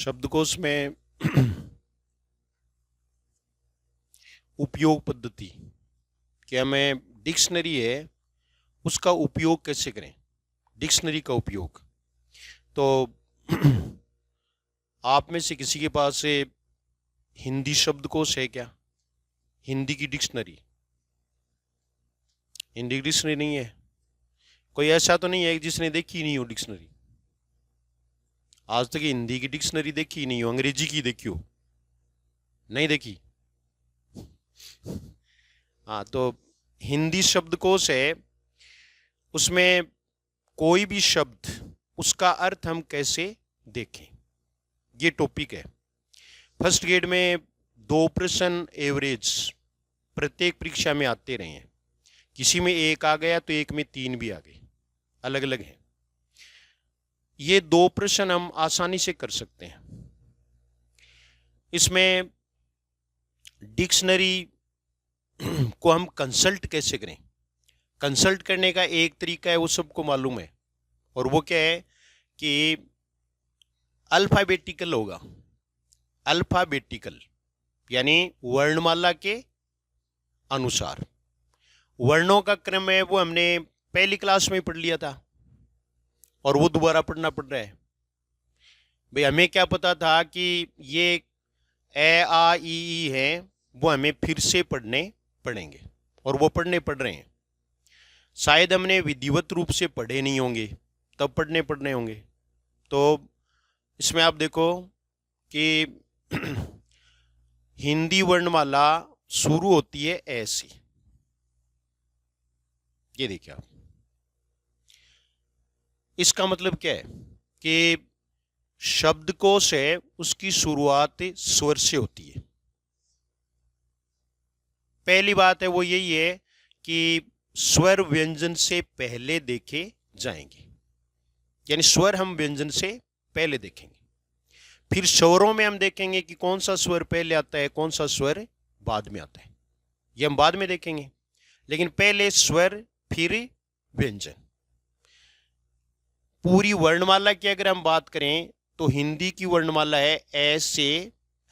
शब्दकोश में उपयोग पद्धति कि हमें डिक्शनरी है उसका उपयोग कैसे करें। डिक्शनरी का उपयोग तो आप में से किसी के पास से हिंदी शब्दकोश है क्या? हिंदी की डिक्शनरी? हिंदी की डिक्शनरी नहीं है? कोई ऐसा तो नहीं है जिसने देखी नहीं हो डिक्शनरी? आज तक हिंदी की डिक्शनरी देखी नहीं हो, अंग्रेजी की देखी हो? नहीं देखी? हाँ, तो हिंदी शब्दकोश है, उसमें कोई भी शब्द उसका अर्थ हम कैसे देखें, ये टॉपिक है। फर्स्ट ग्रेड में 2 प्रश्न एवरेज प्रत्येक परीक्षा में आते रहे हैं। किसी में 1 आ गया तो एक में 3 भी आ गए, अलग अलग हैं। ये 2 प्रश्न हम आसानी से कर सकते हैं। इसमें डिक्शनरी को हम कंसल्ट कैसे करें? कंसल्ट करने का एक तरीका है, वो सबको मालूम है, और वो क्या है कि अल्फाबेटिकल होगा। अल्फाबेटिकल यानी वर्णमाला के अनुसार। वर्णों का क्रम है वो हमने पहली क्लास में पढ़ लिया था और वो दोबारा पढ़ना पड़ रहा है। भाई हमें क्या पता था कि ये ए आ ई है, वो हमें फिर से पढ़ने पड़ेंगे और वो पढ़ने पड़ रहे हैं। शायद हमने विधिवत रूप से पढ़े नहीं होंगे, तब पढ़ने पड़ने होंगे। तो इसमें आप देखो कि हिंदी वर्णमाला शुरू होती है ऐसी, ये देखिए आप। इसका मतलब क्या है कि शब्दकोश है उसकी शुरुआत स्वर से होती है। पहली बात है वो यही है कि स्वर व्यंजन से पहले देखे जाएंगे, यानी स्वर हम व्यंजन से पहले देखेंगे। फिर स्वरों में हम देखेंगे कि कौन सा स्वर पहले आता है, कौन सा स्वर बाद में आता है, ये हम बाद में देखेंगे। लेकिन पहले स्वर फिर व्यंजन। पूरी वर्णमाला की अगर हम बात करें तो हिंदी की वर्णमाला है ए से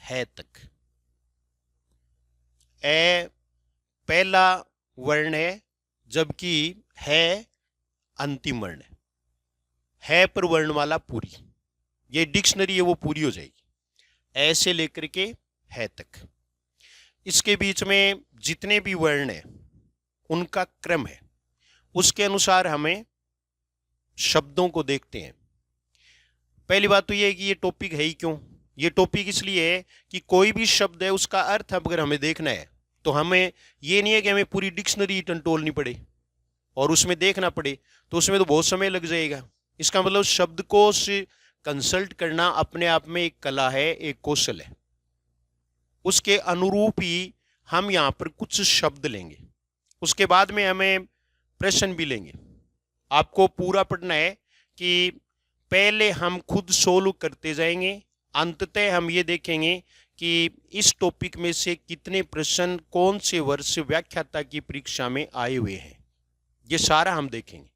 है तक। ए पहला वर्ण है, जबकि है अंतिम वर्ण है पर वर्णमाला पूरी। ये डिक्शनरी है वो पूरी हो जाएगी ए से लेकर के है तक। इसके बीच में जितने भी वर्ण है उनका क्रम है, उसके अनुसार हमें शब्दों को देखते हैं। पहली बात तो ये है कि ये टॉपिक है ही क्यों? ये टॉपिक इसलिए है कि कोई भी शब्द है उसका अर्थ अगर हमें देखना है तो हमें ये नहीं है कि हमें पूरी डिक्शनरी टंटोलनी पड़े और उसमें देखना पड़े, तो उसमें तो बहुत समय लग जाएगा। इसका मतलब शब्दकोश कंसल्ट करना अपने आप में एक कला है, एक कौशल है। उसके अनुरूप ही हम यहाँ पर कुछ शब्द लेंगे, उसके बाद में हमें प्रश्न भी लेंगे। आपको पूरा पढ़ना है कि पहले हम खुद सोल्व करते जाएंगे, अंततः हम ये देखेंगे कि इस टॉपिक में से कितने प्रश्न कौन से वर्ष व्याख्याता की परीक्षा में आए हुए हैं, ये सारा हम देखेंगे।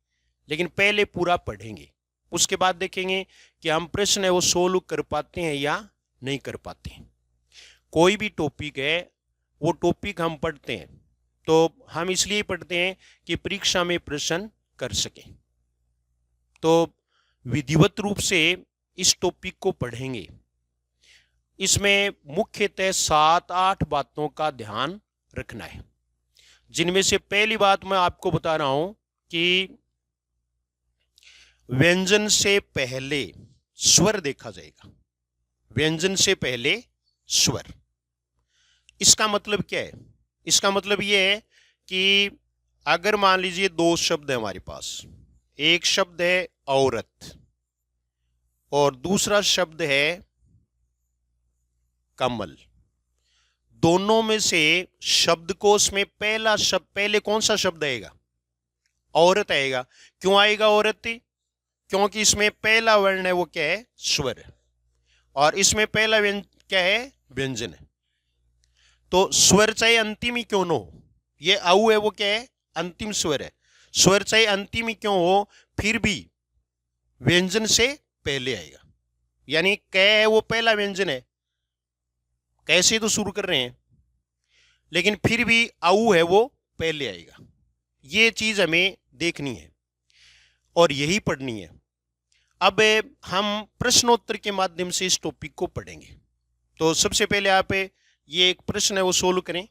लेकिन पहले पूरा पढ़ेंगे, उसके बाद देखेंगे कि हम प्रश्न है वो सोल्व कर पाते हैं या नहीं कर पाते हैं। कोई भी टॉपिक है वो टॉपिक हम पढ़ते हैं तो हम इसलिए पढ़ते हैं कि परीक्षा में प्रश्न कर सकें। तो विधिवत रूप से इस टॉपिक को पढ़ेंगे। इसमें मुख्यतः 7-8 बातों का ध्यान रखना है, जिनमें से पहली बात मैं आपको बता रहा हूं कि व्यंजन से पहले स्वर देखा जाएगा। व्यंजन से पहले स्वर, इसका मतलब क्या है? इसका मतलब यह है कि अगर मान लीजिए 2 शब्द है हमारे पास, एक शब्द है औरत और दूसरा शब्द है कमल। दोनों में से शब्दकोश में पहला शब्द, पहले कौन सा शब्द आएगा? औरत आएगा। क्यों आएगा औरत? क्योंकि इसमें पहला वर्ण है वो क्या है? स्वर, और इसमें पहला क्या है? व्यंजन है। तो स्वर चाहे अंतिम ही क्यों न हो, ये औ है वो क्या है? अंतिम स्वर है। स्वर चाहे अंतिम ही क्यों हो, फिर भी व्यंजन से पहले आएगा। यानी क है वो पहला व्यंजन है, कैसे तो शुरू कर रहे हैं, लेकिन फिर भी औ है वो पहले आएगा। ये चीज हमें देखनी है और यही पढ़नी है। अब हम प्रश्नोत्तर के माध्यम से इस टॉपिक को पढ़ेंगे। तो सबसे पहले आप ये एक प्रश्न है वो सोल्व करें।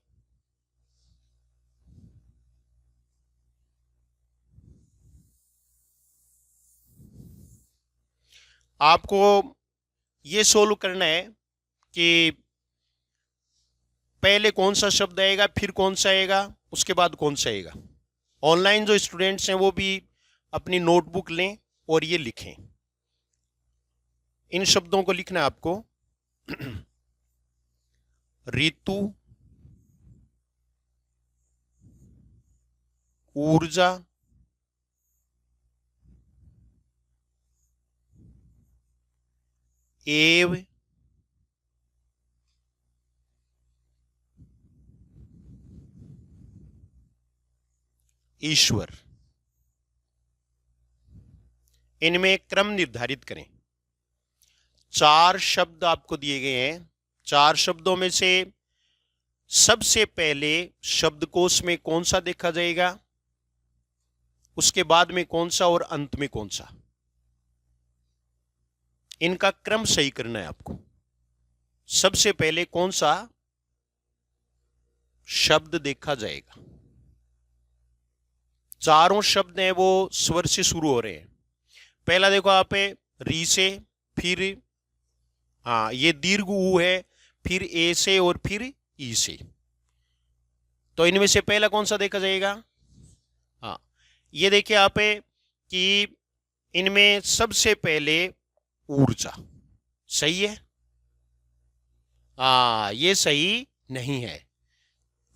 आपको ये सोल्व करना है कि पहले कौन सा शब्द आएगा, फिर कौन सा आएगा, उसके बाद कौन सा आएगा। ऑनलाइन जो स्टूडेंट्स हैं वो भी अपनी नोटबुक लें और ये लिखें। इन शब्दों को लिखना है आपको। ऋतु, ऊर्जा, एव, ईश्वर। इनमें क्रम निर्धारित करें। 4 शब्द आपको दिए गए हैं। 4 शब्दों में से सबसे पहले शब्दकोश में कौन सा देखा जाएगा, उसके बाद में कौन सा और अंत में कौन सा। इनका क्रम सही करना है आपको। सबसे पहले कौन सा शब्द देखा जाएगा। चारों शब्द हैं वो स्वर से शुरू हो रहे हैं। पहला देखो आप, री से, फिर ये दीर्घ ऊ है, फिर ए से और फिर ई से। तो इनमें से पहला कौन सा देखा जाएगा। ये देखिए आप कि इनमें सबसे पहले ऊर्जा सही है। ये सही नहीं है।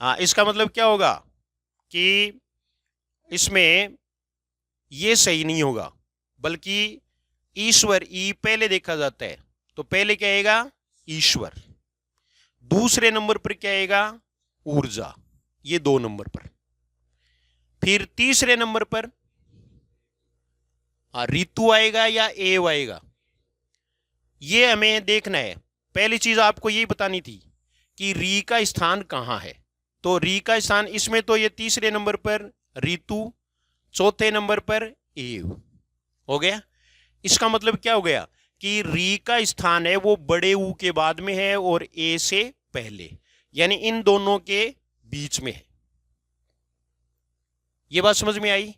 इसका मतलब क्या होगा कि इसमें ये सही नहीं होगा, बल्कि ईश्वर ई पहले देखा जाता है। तो पहले क्या आएगा, ईश्वर। दूसरे नंबर पर क्या आएगा, ऊर्जा, ये 2 नंबर पर। फिर तीसरे नंबर पर ऋतु आएगा या एव आएगा, ये हमें देखना है। पहली चीज आपको यही बतानी थी कि री का स्थान कहां है। तो री का स्थान इसमें, तो ये तीसरे नंबर पर ऋतु, चौथे नंबर पर एव हो गया। इसका मतलब क्या हो गया कि री का स्थान है वो बड़े ऊ के बाद में है और ए से पहले, यानी इन दोनों के बीच में है। ये बात समझ में आई।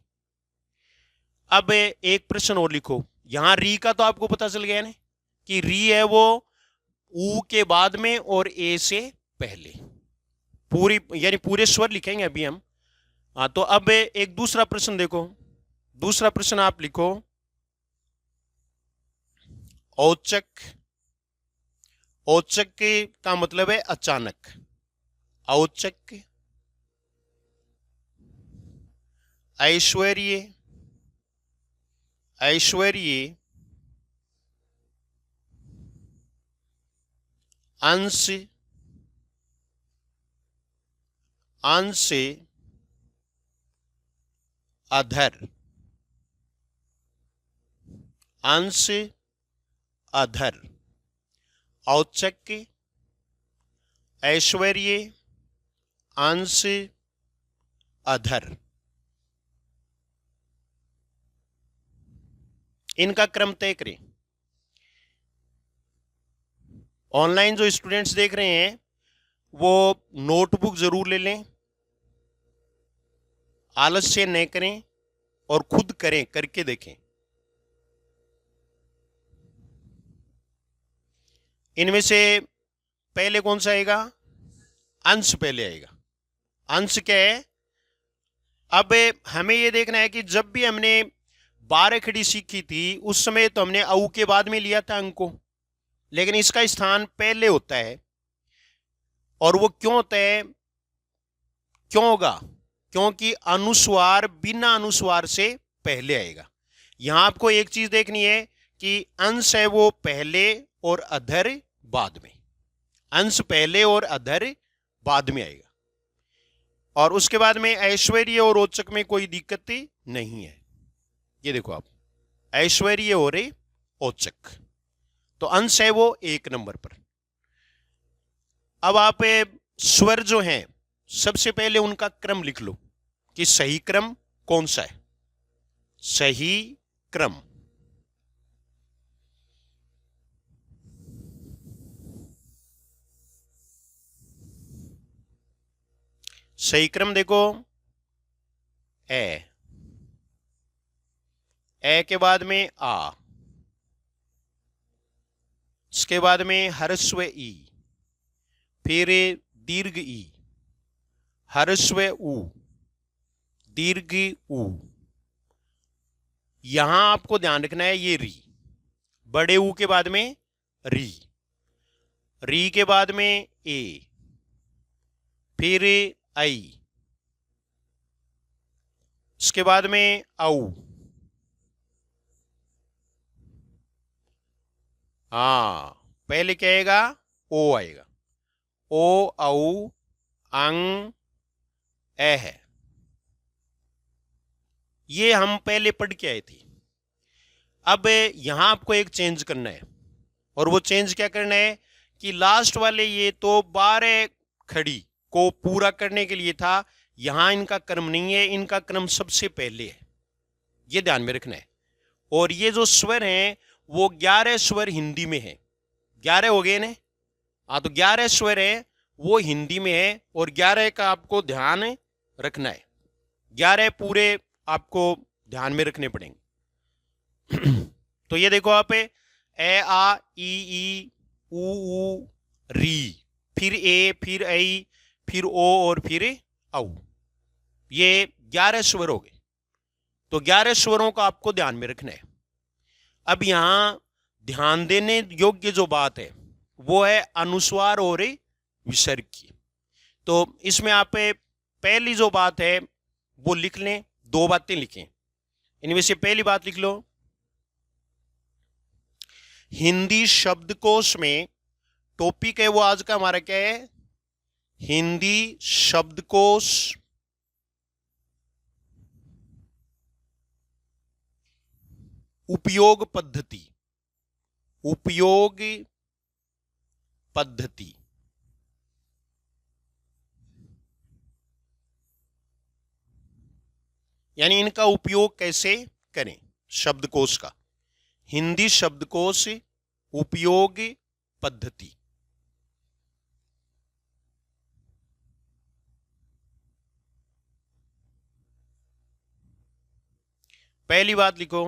अब एक प्रश्न और लिखो। यहां री का तो आपको पता चल गया ना कि री है वो ऊ के बाद में और ए से पहले। पूरी यानी पूरे स्वर लिखेंगे अभी हम। तो अब एक दूसरा प्रश्न देखो। दूसरा प्रश्न आप लिखो, औचक। औचक का मतलब है अचानक। औचक, ऐश्वर्य, ऐश्वर्य, अंश, अंश, अधर, अंश, अधर। औचक, ऐश्वर्य, अंश, अधर। इनका क्रम तय करें। ऑनलाइन जो स्टूडेंट्स देख रहे हैं वो नोटबुक जरूर ले लें, आलस्य न करें और खुद करें, करके देखें। इनमें से पहले कौन सा आएगा, अंश पहले आएगा। अंश क्या है, अब हमें यह देखना है कि जब भी हमने 12 खड़ी सीखी थी उस समय तो हमने औ के बाद में लिया था अंक को, लेकिन इसका स्थान पहले होता है। और वो क्यों होता है, क्यों होगा, क्योंकि अनुस्वार बिना अनुस्वार से पहले आएगा। यहां आपको एक चीज देखनी है कि अंश है वो पहले और अधर बाद में। अंश पहले और अधर बाद में आएगा। और उसके बाद में ऐश्वर्य और औचक में कोई दिक्कत नहीं है। ये देखो आप, ऐश्वर्य और औचक। तो अंश है वो 1 नंबर पर। अब आप स्वर जो हैं सबसे पहले उनका क्रम लिख लो कि सही क्रम कौन सा है। सही क्रम, सही क्रम देखो, ए के बाद में आ, इसके बाद में ह्रस्व ई, फिर दीर्घ ई, ह्रस्व उ, दीर्घ उ। यहां आपको ध्यान रखना है ये री, बड़े ऊ के बाद में री, री के बाद में ए, फिर आई, इसके बाद में औ। हाँ, पहले क्या आएगा, ओ आएगा, ओ औ अंग ए है। ये हम पहले पढ़ के आए थे। अब यहां आपको एक चेंज करना है, और वो चेंज क्या करना है कि लास्ट वाले ये तो 12 खड़ी को पूरा करने के लिए था, यहां इनका क्रम नहीं है, इनका क्रम सबसे पहले है, ये ध्यान में रखना है। और ये जो स्वर हैं वो 11 स्वर हिंदी में है, 11 हो गए ना। हाँ, तो 11 स्वर है वो हिंदी में है, और 11 का आपको ध्यान रखना है, 11 पूरे आपको ध्यान में रखने पड़ेंगे। तो ये देखो आप, ए आ ई ऊ री, फिर ए, फिर आई, फिर ओ, और फिर औ। ये 11 स्वर हो गए। तो 11 स्वरों का आपको ध्यान में रखना है। अब यहां ध्यान देने योग्य जो बात है वो है अनुस्वार और विसर्ग की। तो इसमें आप पहली जो बात है वो लिख लें, 2 बातें लिखें। इनमें से पहली बात लिख लो, हिंदी शब्दकोश में टॉपिक है वो आज का हमारा क्या है, हिंदी शब्दकोश उपयोग पद्धति, उपयोग पद्धति। यानी इनका उपयोग कैसे करें, शब्दकोश का, हिंदी शब्दकोश उपयोग पद्धति। पहली बात लिखो,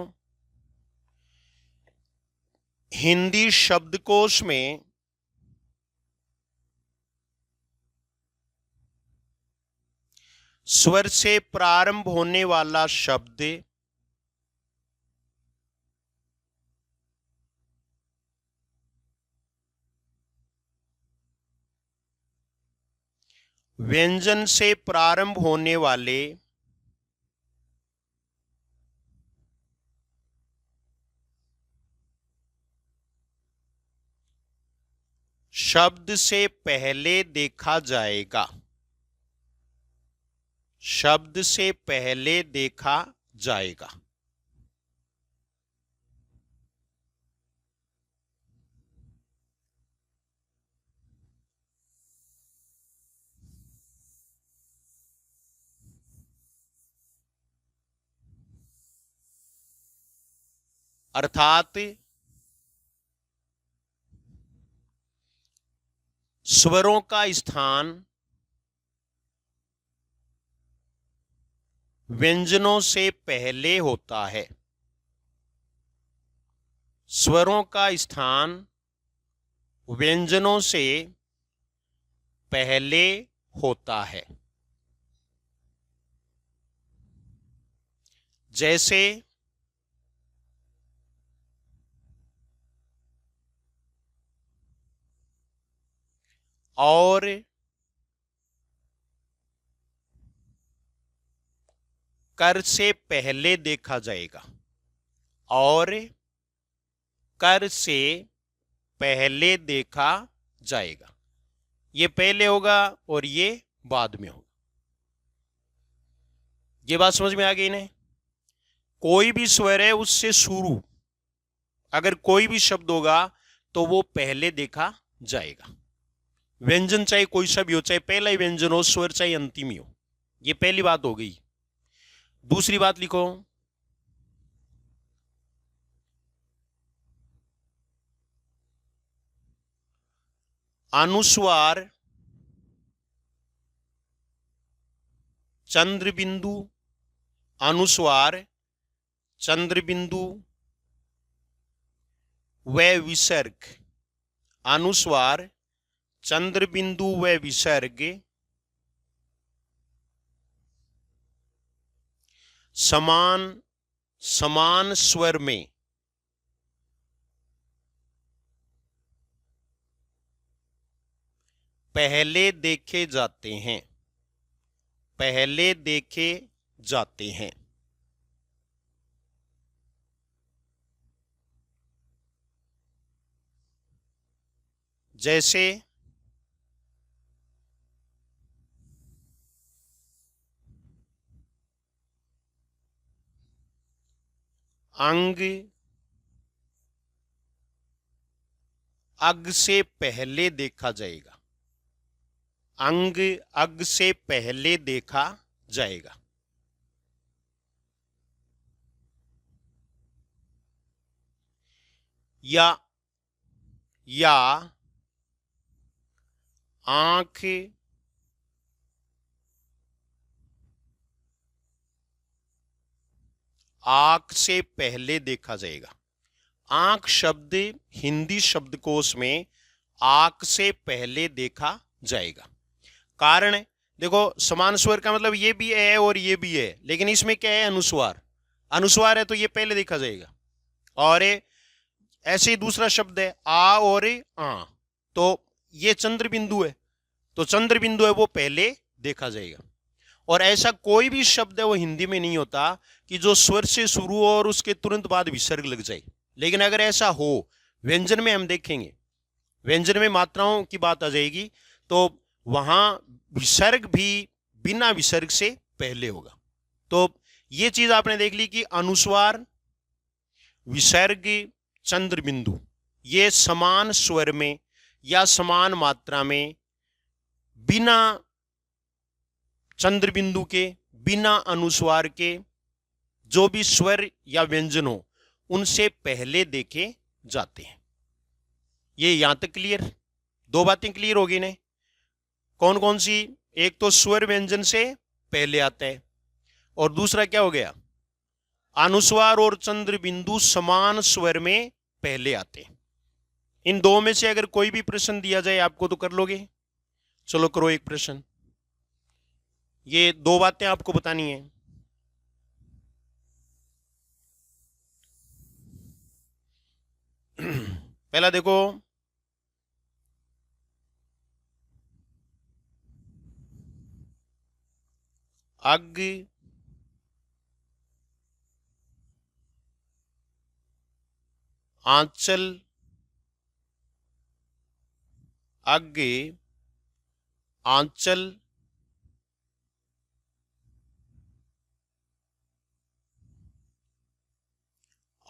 हिंदी शब्दकोश में स्वर से प्रारंभ होने वाला शब्द व्यंजन से प्रारंभ होने वाले शब्द से पहले देखा जाएगा, शब्द से पहले देखा जाएगा। अर्थात स्वरों का स्थान व्यंजनों से पहले होता है, स्वरों का स्थान व्यंजनों से पहले होता है। जैसे और, कर से पहले देखा जाएगा, और कर से पहले देखा जाएगा। ये पहले होगा और ये बाद में होगा। ये बात समझ में आ गई ना। कोई भी स्वर है उससे शुरू, अगर कोई भी शब्द होगा तो वो पहले देखा जाएगा। व्यंजन चाहे कोई सा भी हो, चाहे पहला ही व्यंजन हो, स्वर चाहे अंतिम ही हो। ये पहली बात हो गई। दूसरी बात लिखो, अनुस्वार चंद्रबिंदु, अनुस्वार चंद्रबिंदु व विसर्ग, अनुस्वार चंद्रबिंदु व विसर्ग समान समान स्वर में पहले देखे जाते हैं, पहले देखे जाते हैं। जैसे अंग अग से पहले देखा जाएगा, अंग अग से पहले देखा जाएगा। या आंख आंख से पहले देखा जाएगा। आंख शब्द हिंदी शब्दकोश में आंख से पहले देखा जाएगा। कारण देखो, समान स्वर का मतलब ये भी है और ये भी है, लेकिन इसमें क्या है, अनुस्वार। अनुस्वार है तो ये पहले देखा जाएगा। और ऐसे ही दूसरा शब्द है आ और आ, तो ये चंद्र बिंदु है, तो चंद्र बिंदु है वो पहले देखा जाएगा। और ऐसा कोई भी शब्द है वो हिंदी में नहीं होता कि जो स्वर से शुरू हो और उसके तुरंत बाद विसर्ग लग जाए। लेकिन अगर ऐसा हो, व्यंजन में हम देखेंगे, व्यंजन में मात्राओं की बात आ जाएगी, तो वहां विसर्ग भी बिना विसर्ग से पहले होगा। तो ये चीज आपने देख ली कि अनुस्वार, विसर्ग, चंद्र बिंदु, ये समान स्वर में या समान मात्रा में बिना चंद्र बिंदु के, बिना अनुस्वार के जो भी स्वर या व्यंजन हो उनसे पहले देखे जाते हैं। ये यहां तक क्लियर? दो बातें क्लियर हो गई ने। कौन कौन सी? एक तो स्वर व्यंजन से पहले आता है, और दूसरा क्या हो गया, अनुस्वार और चंद्र बिंदु समान स्वर में पहले आते हैं। इन दो में से अगर कोई भी प्रश्न दिया जाए आपको तो कर लोगे? चलो करो एक प्रश्न। ये दो बातें आपको बतानी है। पहला देखो, अग आंचल, अग आंचल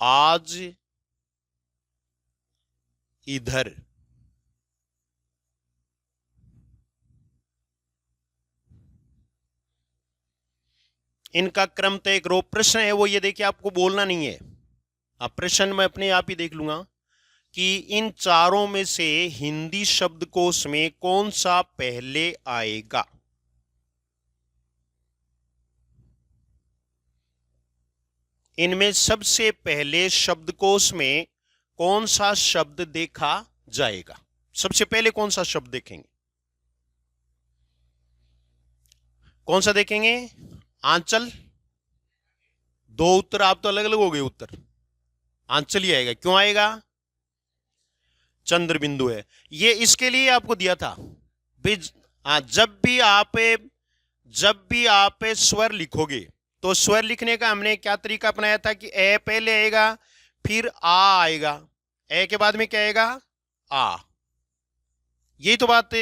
आज इधर। इनका क्रम तय करो। प्रश्न है वो ये देखिए, आपको बोलना नहीं है। अब प्रश्न मैं अपने आप ही देख लूंगा कि इन चारों में से हिंदी शब्दकोश में कौन सा पहले आएगा। इनमें सबसे पहले शब्दकोश में कौन सा शब्द देखा जाएगा? सबसे पहले कौन सा शब्द देखेंगे? कौन सा देखेंगे? आंचल। दो उत्तर आप तो अलग अलग हो गए उत्तर। आंचल ही आएगा। क्यों आएगा? चंद्र बिंदु है। ये इसके लिए आपको दिया था जब भी आप स्वर लिखोगे तो स्वर लिखने का हमने क्या तरीका अपनाया था कि ए पहले आएगा, फिर आ आएगा, ए के बाद में क्या आएगा? आ। यही तो बात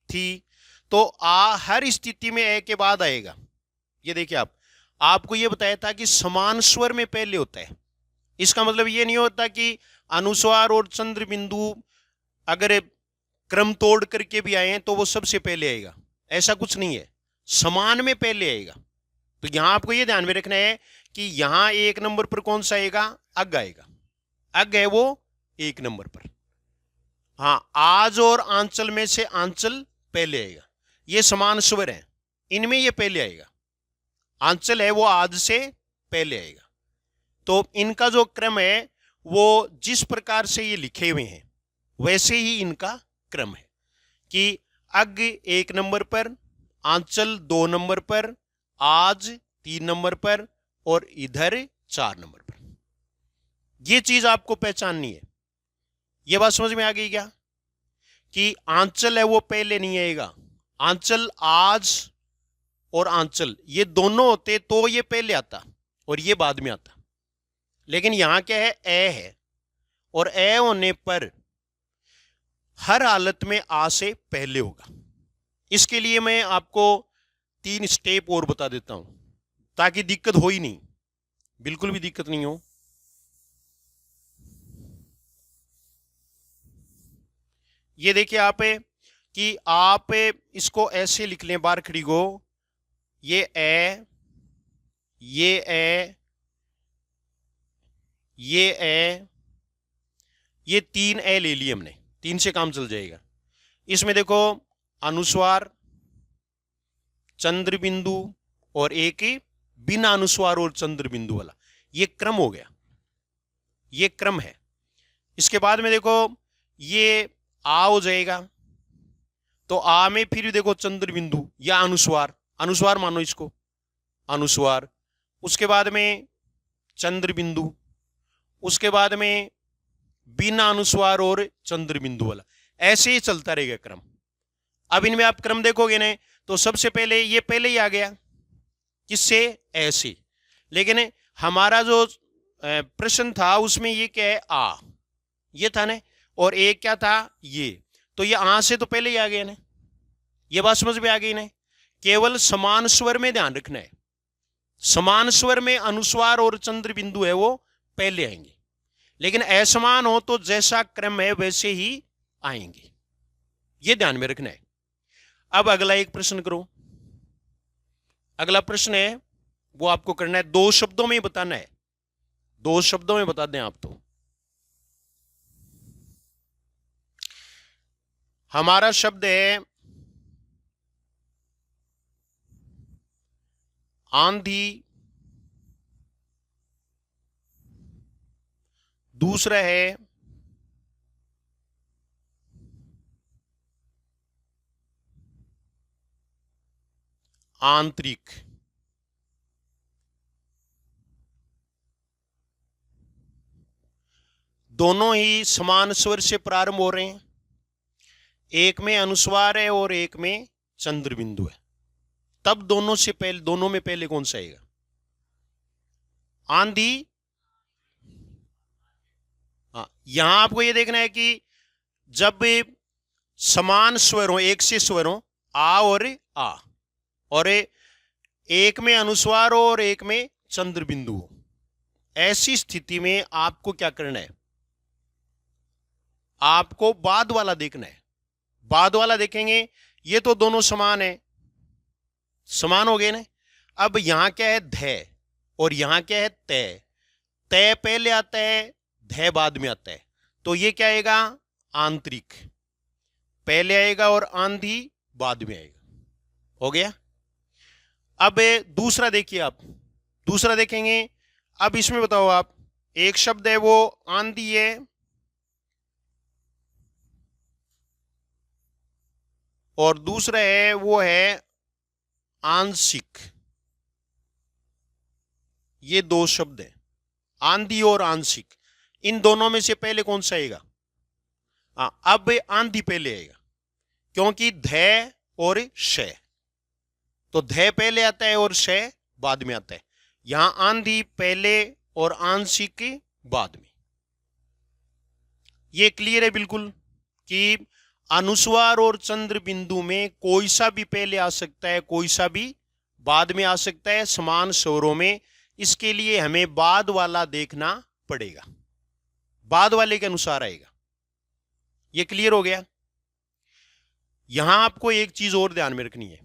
थी। तो आ हर स्थिति में ए के बाद आएगा। ये देखिए, आपको ये बताया था कि समान स्वर में पहले होता है। इसका मतलब ये नहीं होता कि अनुस्वार और चंद्र बिंदु अगर क्रम तोड़ करके भी आए हैं तो वो सबसे पहले आएगा, ऐसा कुछ नहीं है, समान में पहले आएगा। तो यहां आपको ये ध्यान में रखना है कि यहां 1 नंबर पर कौन सा आएगा, अग आएगा, अग है वो 1 नंबर पर। हाँ, आज और आंचल में से आंचल पहले आएगा, ये समान स्वर है, इनमें ये पहले आएगा। आंचल है वो आज से पहले आएगा। तो इनका जो क्रम है वो जिस प्रकार से ये लिखे हुए हैं वैसे ही इनका क्रम है कि अग 1 नंबर पर, आंचल 2 नंबर पर, आज 3 नंबर पर और इधर 4 नंबर पर। ये चीज आपको पहचाननी है। ये बात समझ में आ गई क्या कि आंचल है वो पहले नहीं आएगा, आंचल आज और आंचल ये दोनों होते तो ये पहले आता और ये बाद में आता। लेकिन यहां क्या है, ए है, और ए होने पर हर हालत में आ से पहले होगा। इसके लिए मैं आपको 3 स्टेप और बता देता हूं ताकि दिक्कत हो ही नहीं, बिल्कुल भी दिक्कत नहीं हो। ये देखिए आप कि आप इसको ऐसे लिख लें, बार खड़ी को, ये ए, ये ए, ये 3 ए ले लिए हमने, 3 से काम चल जाएगा। इसमें देखो अनुस्वार, चंद्र बिंदु और एक बिना अनुस्वार और चंद्र बिंदु वाला, ये क्रम हो गया, ये क्रम है। इसके बाद में देखो ये आ हो जाएगा, तो आ में फिर देखो चंद्र बिंदु या अनुस्वार, अनुस्वार मानो इसको, अनुस्वार, उसके बाद में चंद्र बिंदु, उसके बाद में बिना अनुस्वार और चंद्र बिंदु वाला, ऐसे ही चलता रहेगा क्रम। अब इनमें आप क्रम देखोगे ना तो सबसे पहले ये पहले ही आ गया, किससे, ऐसे। लेकिन हमारा जो प्रश्न था उसमें ये क्या है, आ, ये था ना, और एक क्या था, ये, तो ये आ से तो पहले ही आ गया ना। ये बात समझ में आ गई ना। केवल समान स्वर में ध्यान रखना है, समान स्वर में अनुस्वार और चंद्र बिंदु है वो पहले आएंगे, लेकिन असमान हो तो जैसा क्रम है वैसे ही आएंगे, ये ध्यान में रखना है। अब अगला एक प्रश्न करो। अगला प्रश्न है वो आपको करना है 2 शब्दों में बताना है, 2 शब्दों में बता दें आप। तो हमारा शब्द है आंधी, दूसरा है आंतरिक। दोनों ही समान स्वर से प्रारंभ हो रहे हैं, एक में अनुस्वार है और एक में चंद्र बिंदु है। तब दोनों से पहले, दोनों में पहले कौन सा आएगा, आंधी। यहां आपको यह देखना है कि जब समान स्वर हो, एक से स्वर हो, आ और एक में अनुस्वार हो और एक में चंद्र बिंदु हो, ऐसी स्थिति में आपको क्या करना है, आपको बाद वाला देखना है। बाद वाला देखेंगे, ये तो दोनों समान है, समान हो गए ना। अब यहां क्या है, ध, और यहां क्या है, तय। तय पहले आता है, ध बाद में आता है, तो ये क्या आएगा, आंतरिक पहले आएगा और आंधी बाद में आएगा। हो गया। अब दूसरा देखिए आप, दूसरा देखेंगे। अब इसमें बताओ आप, एक शब्द है वो आंधी है, और दूसरा है वो है आंशिक। ये 2 शब्द हैं, आंधी और आंशिक। इन दोनों में से पहले कौन सा आएगा, अब आंधी पहले आएगा, क्योंकि ध और श, तो ध पहले आता है और श बाद में आता है। यहां आंधी पहले और आंशिक बाद में। ये क्लियर है बिल्कुल कि अनुस्वार और चंद्र बिंदु में कोई सा भी पहले आ सकता है, कोई सा भी बाद में आ सकता है, समान स्वरों में। इसके लिए हमें बाद वाला देखना पड़ेगा, बाद वाले के अनुसार आएगा। ये क्लियर हो गया। यहां आपको एक चीज और ध्यान में रखनी है,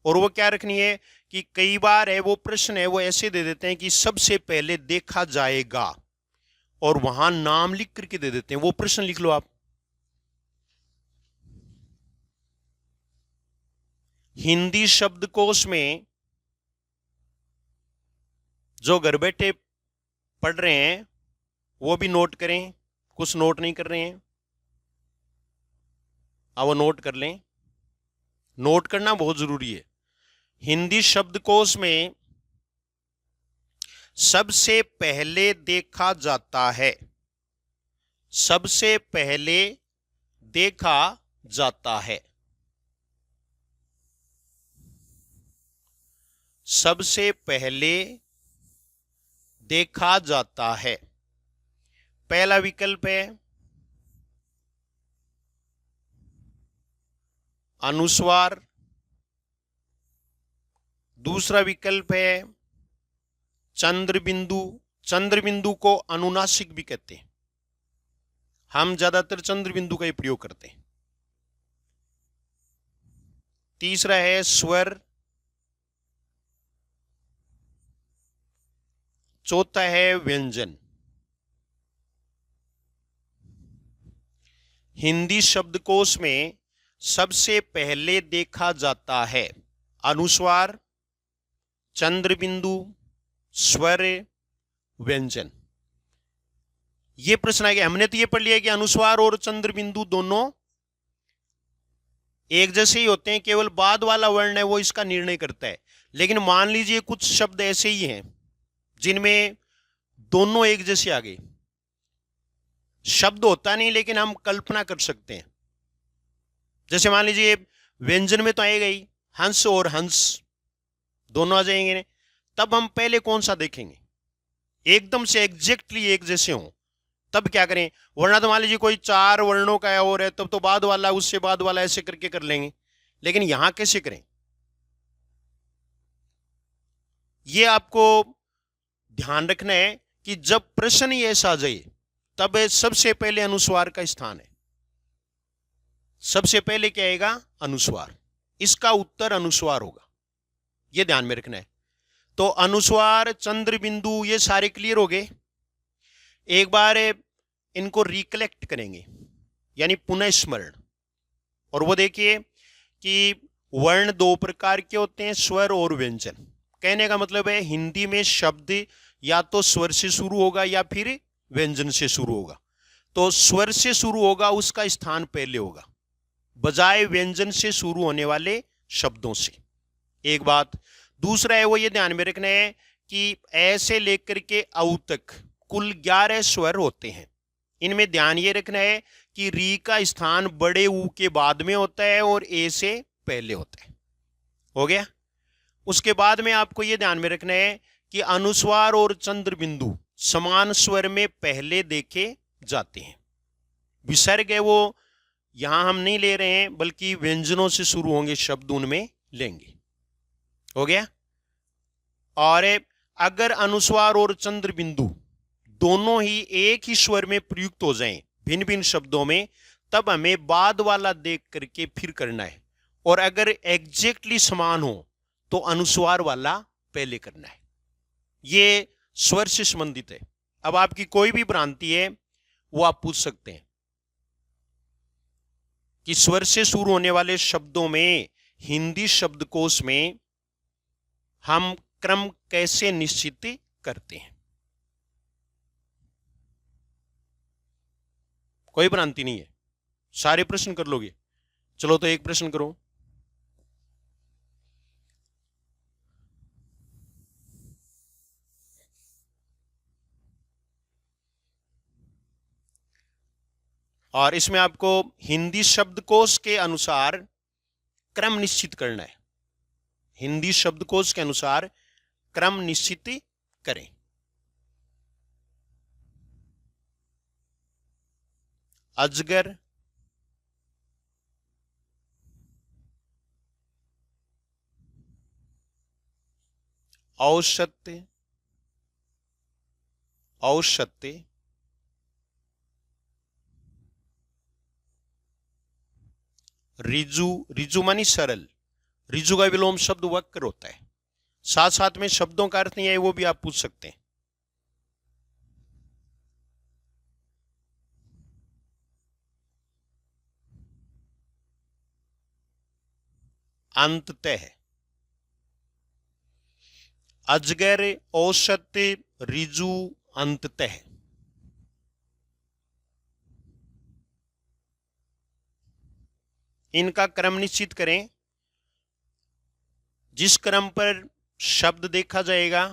और वो क्या रखनी है कि कई बार है वो प्रश्न है वो ऐसे दे देते हैं कि सबसे पहले देखा जाएगा, और वहां नाम लिख करके दे देते हैं। वो प्रश्न लिख लो आप। हिंदी शब्दकोश में जो घर बैठे पढ़ रहे हैं वो भी नोट करें, कुछ नोट नहीं कर रहे हैं अब वो नोट कर लें। नोट करना बहुत जरूरी है। हिंदी शब्दकोश में सबसे पहले देखा जाता है, सबसे पहले देखा जाता है, सबसे पहले देखा जाता है। पहला विकल्प है अनुस्वार, दूसरा विकल्प है चंद्र बिंदु। चंद्र बिंदु को अनुनासिक भी कहते हैं, हम ज्यादातर चंद्र बिंदु का ही प्रयोग करते हैं। तीसरा है स्वर, चौथा है व्यंजन। हिंदी शब्दकोश में सबसे पहले देखा जाता है अनुस्वार, चंद्र बिंदु, स्वर, व्यंजन। ये प्रश्न है कि हमने तो ये पढ़ लिया कि अनुस्वार और चंद्र बिंदु दोनों एक जैसे ही होते हैं, केवल बाद वाला वर्ण है वो इसका निर्णय करता है। लेकिन मान लीजिए कुछ शब्द ऐसे ही हैं जिनमें दोनों एक जैसे आ गए। शब्द होता नहीं लेकिन हम कल्पना कर सकते हैं। जैसे मान लीजिए व्यंजन में तो आएगा ही हंस और हंस दोनों आ जाएंगे, तब हम पहले कौन सा देखेंगे? एकदम से एग्जैक्टली एक जैसे हों तब क्या करें? वरना तो मान लीजिए कोई चार वर्णों का है और है तब तो बाद वाला उससे बाद वाला ऐसे करके कर लेंगे, लेकिन यहां कैसे करें? ये आपको ध्यान रखना है कि जब प्रश्न ही ऐसा आ जाए तब सबसे पहले अनुस्वार का स्थान है। सबसे पहले क्या आएगा? अनुस्वार। इसका उत्तर अनुस्वार होगा, यह ध्यान में रखना है। तो अनुस्वार, चंद्र बिंदु, ये सारे क्लियर हो गए। एक बार इनको रिकलेक्ट करेंगे, यानी पुनः स्मरण। और वो देखिए कि वर्ण दो प्रकार के होते हैं, स्वर और व्यंजन। कहने का मतलब है हिंदी में शब्द या तो स्वर से शुरू होगा या फिर व्यंजन से शुरू होगा। तो स्वर से शुरू होगा उसका स्थान पहले होगा, बजाय व्यंजन से शुरू होने वाले शब्दों से। एक बात। दूसरा है वो ये ध्यान में रखना है कि ऐसे लेकर के औ तक कुल 11 स्वर होते हैं। इनमें ध्यान ये रखना है कि री का स्थान बड़े ऊ के बाद में होता है और ए से पहले होता है। हो गया। उसके बाद में आपको ये ध्यान में रखना है कि अनुस्वार और चंद्र बिंदु समान स्वर में पहले देखे जाते हैं। विसर्ग है वो यहां हम नहीं ले रहे हैं, बल्कि व्यंजनों से शुरू होंगे शब्द उनमें लेंगे। हो गया। और अगर अनुस्वार और चंद्र बिंदु दोनों ही एक ही स्वर में प्रयुक्त हो जाएं भिन्न भिन्न शब्दों में, तब हमें बाद वाला देख करके फिर करना है। और अगर एग्जैक्टली समान हो तो अनुस्वार वाला पहले करना है। ये स्वर से संबंधित है। अब आपकी कोई भी भ्रांति है वो आप पूछ सकते हैं कि स्वर से शुरू होने वाले शब्दों में हिंदी शब्दकोश में हम क्रम कैसे निश्चित करते हैं। कोई भ्रांति नहीं है, सारे प्रश्न कर लोगे। चलो तो एक प्रश्न करो। और इसमें आपको हिंदी शब्दकोश के अनुसार क्रम निश्चित करना है। हिंदी शब्दकोश के अनुसार क्रम निश्चित करें। अजगर, औसत, औषत्य, रिजु, रिजु मानी सरल, रिजु का विलोम शब्द वक्र होता है। साथ साथ में शब्दों का अर्थ नहीं है वो भी आप पूछ सकते हैं। अंततः, अजगर, औषत्य, रिजु, अंततः। इनका क्रम निश्चित करें। जिस क्रम पर शब्द देखा जाएगा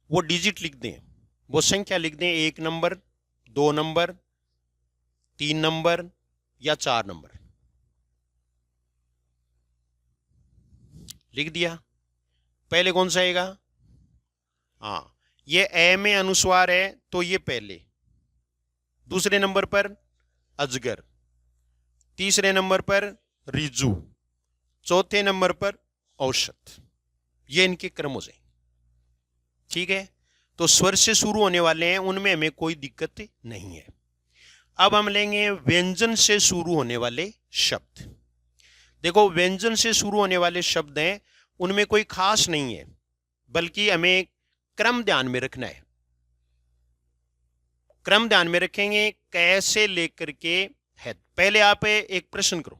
वो डिजिट लिख दें, वो संख्या लिख दें। 1 नंबर, 2 नंबर, 3 नंबर या 4 नंबर लिख दिया। पहले कौन सा आएगा? हाँ, ये ए में अनुस्वार है तो ये पहले। दूसरे नंबर पर अजगर, तीसरे नंबर पर रिजु, चौथे नंबर पर औषध। ये इनके क्रम हो जाए। ठीक है, तो स्वर से शुरू होने वाले हैं उनमें हमें कोई दिक्कत नहीं है। अब हम लेंगे व्यंजन से शुरू होने वाले शब्द। देखो, व्यंजन से शुरू होने वाले शब्द हैं, उनमें कोई खास नहीं है, बल्कि हमें क्रम ध्यान में रखना है। क्रम ध्यान में रखेंगे, कैसे लेकर के है। पहले आप एक प्रश्न करो,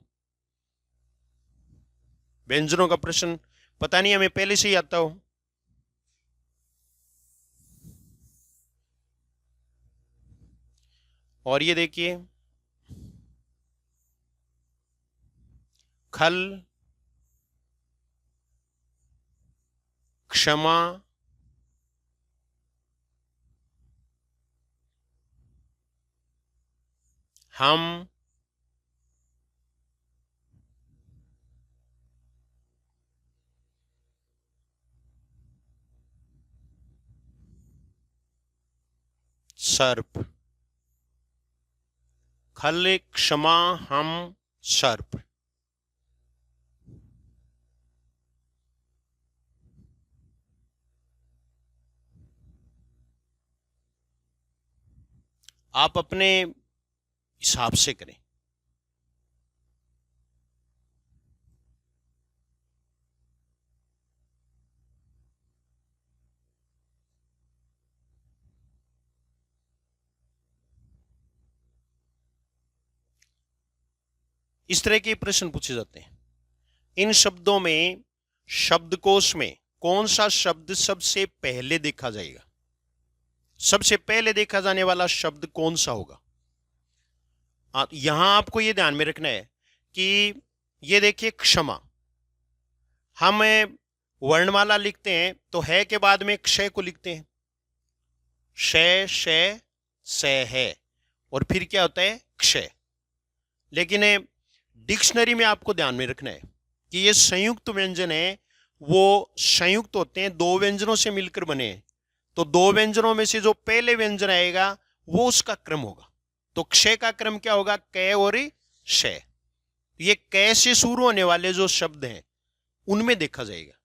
व्यंजनों का प्रश्न। पता नहीं हमें पहले से ही आता हो। और ये देखिए, खल, क्षमा, हम, सर्प। खल, क्षमा, हम, सर्प। आप अपने हिसाब से करें। इस तरह के प्रश्न पूछे जाते हैं। इन शब्दों में, शब्दकोश में कौन सा शब्द सबसे पहले देखा जाएगा? सबसे पहले देखा जाने वाला शब्द कौन सा होगा? यहां आपको यह ध्यान में रखना है कि ये देखिए, क्षमा। हम वर्णमाला लिखते हैं तो है के बाद में क्षय को लिखते हैं। शय, शय, से है, और फिर क्या होता है? क्षय। लेकिन डिक्शनरी में आपको ध्यान में रखना है कि ये संयुक्त व्यंजन है, वो संयुक्त होते हैं, दो व्यंजनों से मिलकर बने हैं। तो दो व्यंजनों में से जो पहले व्यंजन आएगा वो उसका क्रम होगा। तो क्षय का क्रम क्या होगा? कै और शय। ये कै से शुरू होने वाले जो शब्द हैं उनमें देखा जाएगा।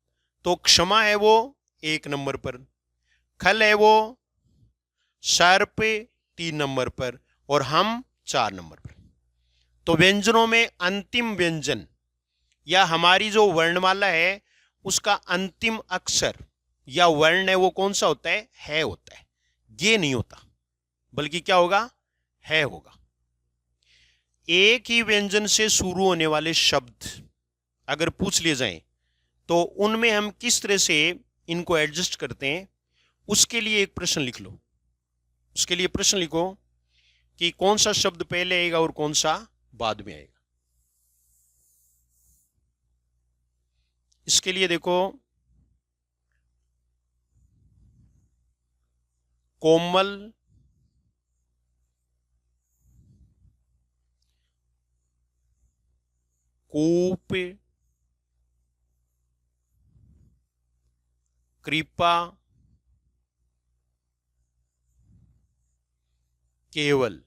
तो क्षमा है वो 1 नंबर पर, खल है वो, सर्प 3 नंबर पर, और हम 4 नंबर पर। तो व्यंजनों में अंतिम व्यंजन या हमारी जो वर्णमाला है उसका अंतिम अक्षर या वर्ण है वो कौन सा होता है? है होता है। ये नहीं होता, बल्कि क्या होगा? है होगा। एक ही व्यंजन से शुरू होने वाले शब्द अगर पूछ लिए जाएं तो उनमें हम किस तरह से इनको एडजस्ट करते हैं, उसके लिए एक प्रश्न लिख लो। उसके लिए प्रश्न लिखो कि कौन सा शब्द पहले आएगा और कौन सा बाद में आएगा। इसके लिए देखो, कोमल, कूप, कृपा, केवल।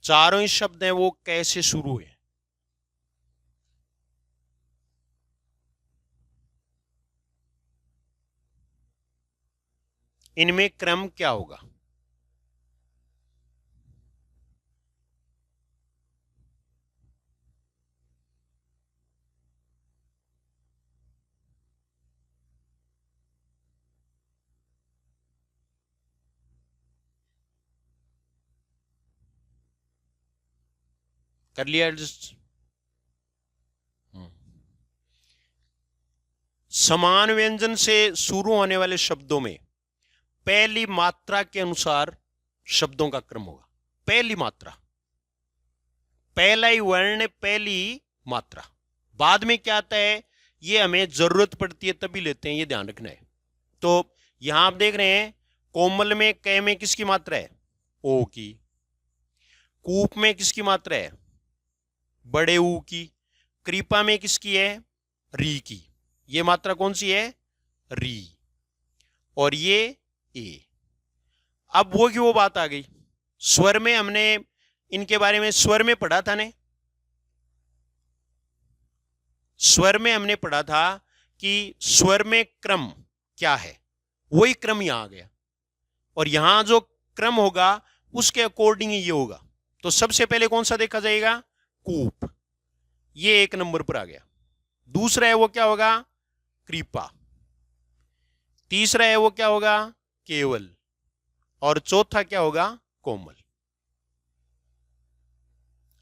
चारों ही शब्द हैं वो कैसे शुरू है? इनमें क्रम क्या होगा? कर लिया एडजस्ट? समान व्यंजन से शुरू होने वाले शब्दों में पहली मात्रा के अनुसार शब्दों का क्रम होगा। पहली मात्रा, पहला ही वर्ण, पहली मात्रा। बाद में क्या आता है ये हमें जरूरत पड़ती है तभी लेते हैं, ये ध्यान रखना है। तो यहां आप देख रहे हैं कोमल में क में किसकी मात्रा है? ओ की। कूप में किसकी मात्रा है? बड़े ऊ की। कृपा में किसकी है? री की। ये मात्रा कौन सी है? री। और ये ए। अब वो की वो बात आ गई, स्वर में हमने इनके बारे में स्वर में पढ़ा था ने। स्वर में हमने पढ़ा था कि स्वर में क्रम क्या है, वही क्रम यहां आ गया। और यहां जो क्रम होगा उसके अकॉर्डिंग ही ये होगा। तो सबसे पहले कौन सा देखा जाएगा? कूप। ये 1 नंबर पर आ गया। दूसरा है वो क्या होगा? कृपा। तीसरा है वो क्या होगा? केवल। और चौथा क्या होगा? कोमल।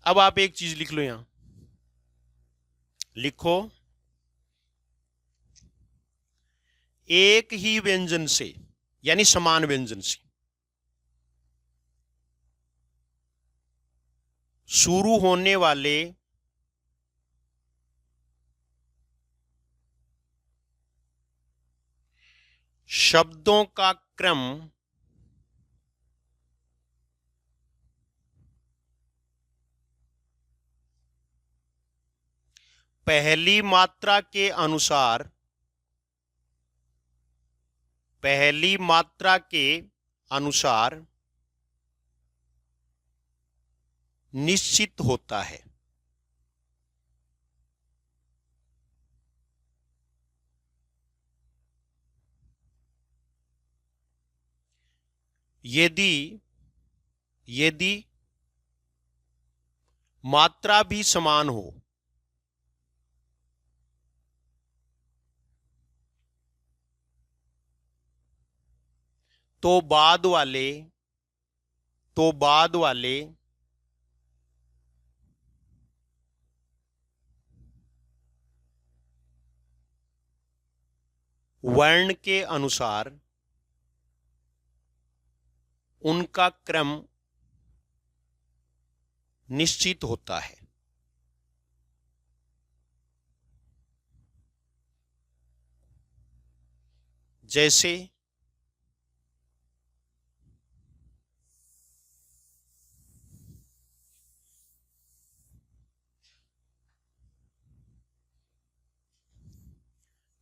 अब आप एक चीज लिख लो, यहां लिखो, एक ही व्यंजन से यानी समान व्यंजन से शुरू होने वाले शब्दों का क्रम पहली मात्रा के अनुसार, पहली मात्रा के अनुसार निश्चित होता है। यदि यदि मात्रा भी समान हो तो बाद वाले वर्ण के अनुसार उनका क्रम निश्चित होता है। जैसे